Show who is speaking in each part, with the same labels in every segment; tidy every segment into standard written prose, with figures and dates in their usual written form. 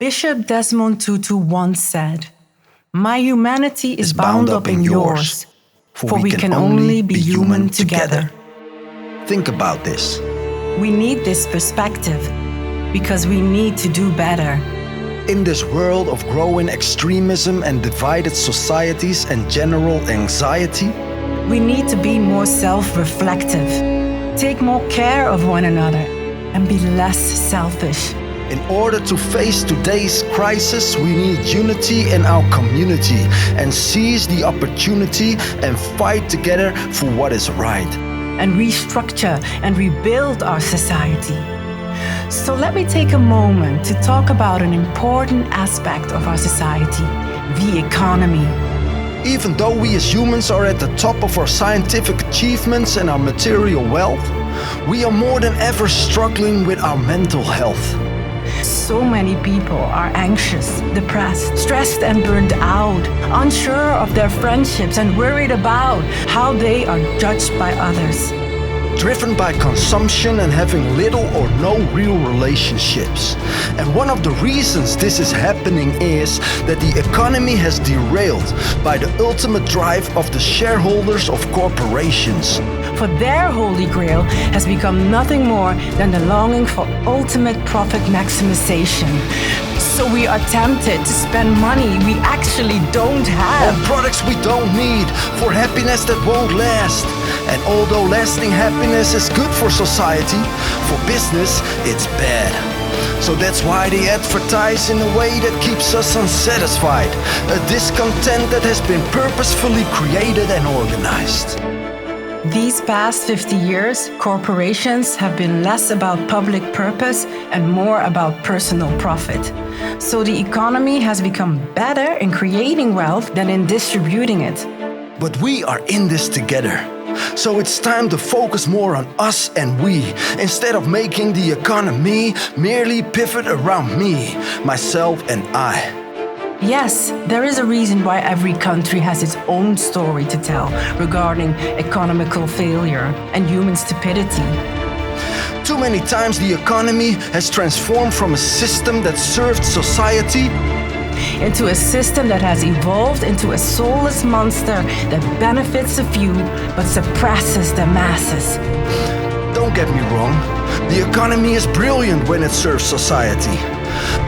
Speaker 1: Bishop Desmond Tutu once said, "My humanity is bound up in yours, for we can only be human together."
Speaker 2: Think about this.
Speaker 1: We need this perspective because we need to do better.
Speaker 2: In this world of growing extremism and divided societies and general anxiety,
Speaker 1: we need to be more self-reflective, take more care of one another, and be less selfish.
Speaker 2: In order to face today's crisis, we need unity in our community and seize the opportunity and fight together for what is right.
Speaker 1: And restructure and rebuild our society. So let me take a moment to talk about an important aspect of our society, the economy.
Speaker 2: Even though we as humans are at the top of our scientific achievements and our material wealth, we are more than ever struggling with our mental health.
Speaker 1: So many people are anxious, depressed, stressed and burned out, unsure of their friendships and worried about how they are judged by others.
Speaker 2: Driven by consumption and having little or no real relationships. And one of the reasons this is happening is that the economy has derailed by the ultimate drive of the shareholders of corporations.
Speaker 1: For their holy grail has become nothing more than the longing for ultimate profit maximization. So we are tempted to spend money we actually don't have.
Speaker 2: On products we don't need, for happiness that won't last. And although lasting happiness is good for society, for business it's bad. So that's why they advertise in a way that keeps us unsatisfied. A discontent that has been purposefully created and organized.
Speaker 1: These past 50 years, corporations have been less about public purpose and more about personal profit. So the economy has become better in creating wealth than in distributing it.
Speaker 2: But we are in this together. So it's time to focus more on us and we, instead of making the economy merely pivot around me, myself and I.
Speaker 1: Yes, there is a reason why every country has its own story to tell regarding economical failure and human stupidity.
Speaker 2: Too many times the economy has transformed from a system that served society
Speaker 1: into a system that has evolved into a soulless monster that benefits a few but suppresses the masses.
Speaker 2: Don't get me wrong, the economy is brilliant when it serves society.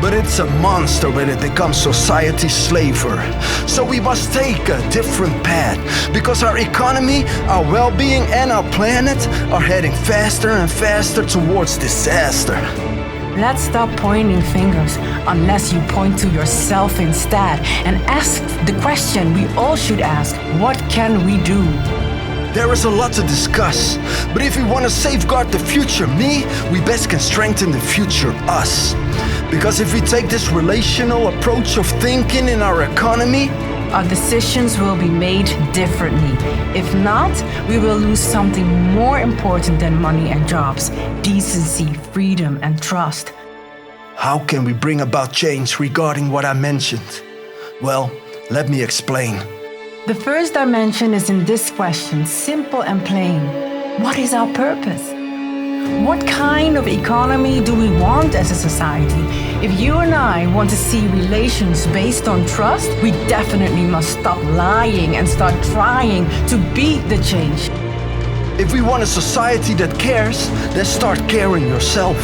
Speaker 2: But it's a monster when it becomes society's slaver. So we must take a different path, because our economy, our well-being and our planet are heading faster and faster towards disaster.
Speaker 1: Let's stop pointing fingers unless you point to yourself instead and ask the question we all should ask: what can we do?
Speaker 2: There is a lot to discuss, but if we want to safeguard the future me, we best can strengthen the future us. Because if we take this relational approach of thinking in our economy,
Speaker 1: our decisions will be made differently. If not, we will lose something more important than money and jobs: decency, freedom, and trust.
Speaker 2: How can we bring about change regarding what I mentioned? Well, let me explain.
Speaker 1: The first dimension is in this question, simple and plain. What is our purpose? What kind of economy do we want as a society? If you and I want to see relations based on trust, we definitely must stop lying and start trying to be the change.
Speaker 2: If we want a society that cares, then start caring yourself.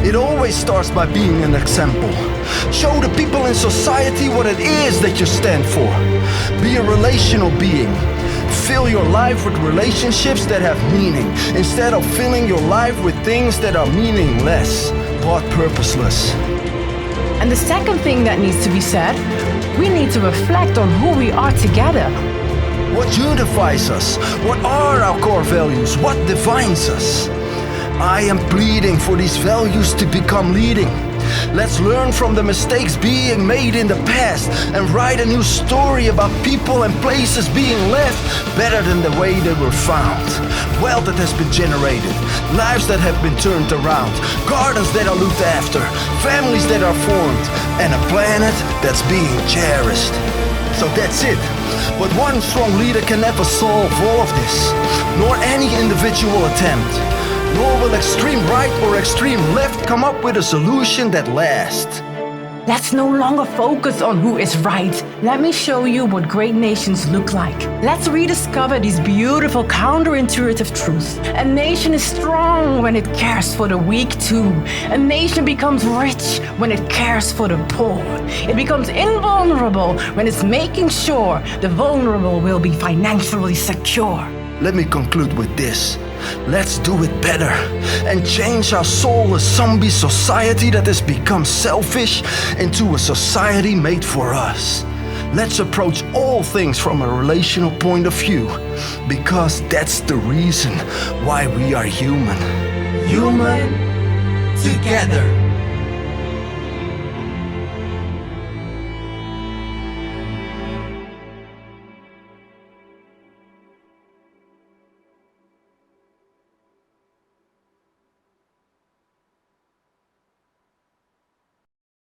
Speaker 2: It always starts by being an example. Show the people in society what it is that you stand for. Be a relational being. Fill your life with relationships that have meaning, instead of filling your life with things that are meaningless but purposeless.
Speaker 1: And the second thing that needs to be said, we need to reflect on who we are together.
Speaker 2: What unifies us? What are our core values? What defines us? I am pleading for these values to become leading. Let's learn from the mistakes being made in the past and write a new story about people and places being left better than the way they were found. Wealth that has been generated, lives that have been turned around, gardens that are looked after, families that are formed, and a planet that's being cherished. So that's it. But one strong leader can never solve all of this, nor any individual attempt. Nor will extreme right or extreme left come up with a solution that lasts.
Speaker 1: Let's no longer focus on who is right. Let me show you what great nations look like. Let's rediscover these beautiful counterintuitive truths. A nation is strong when it cares for the weak too. A nation becomes rich when it cares for the poor. It becomes invulnerable when it's making sure the vulnerable will be financially secure.
Speaker 2: Let me conclude with this. Let's do it better and change our soulless zombie society that has become selfish into a society made for us. Let's approach all things from a relational point of view, because that's the reason why we are human.
Speaker 3: Human together.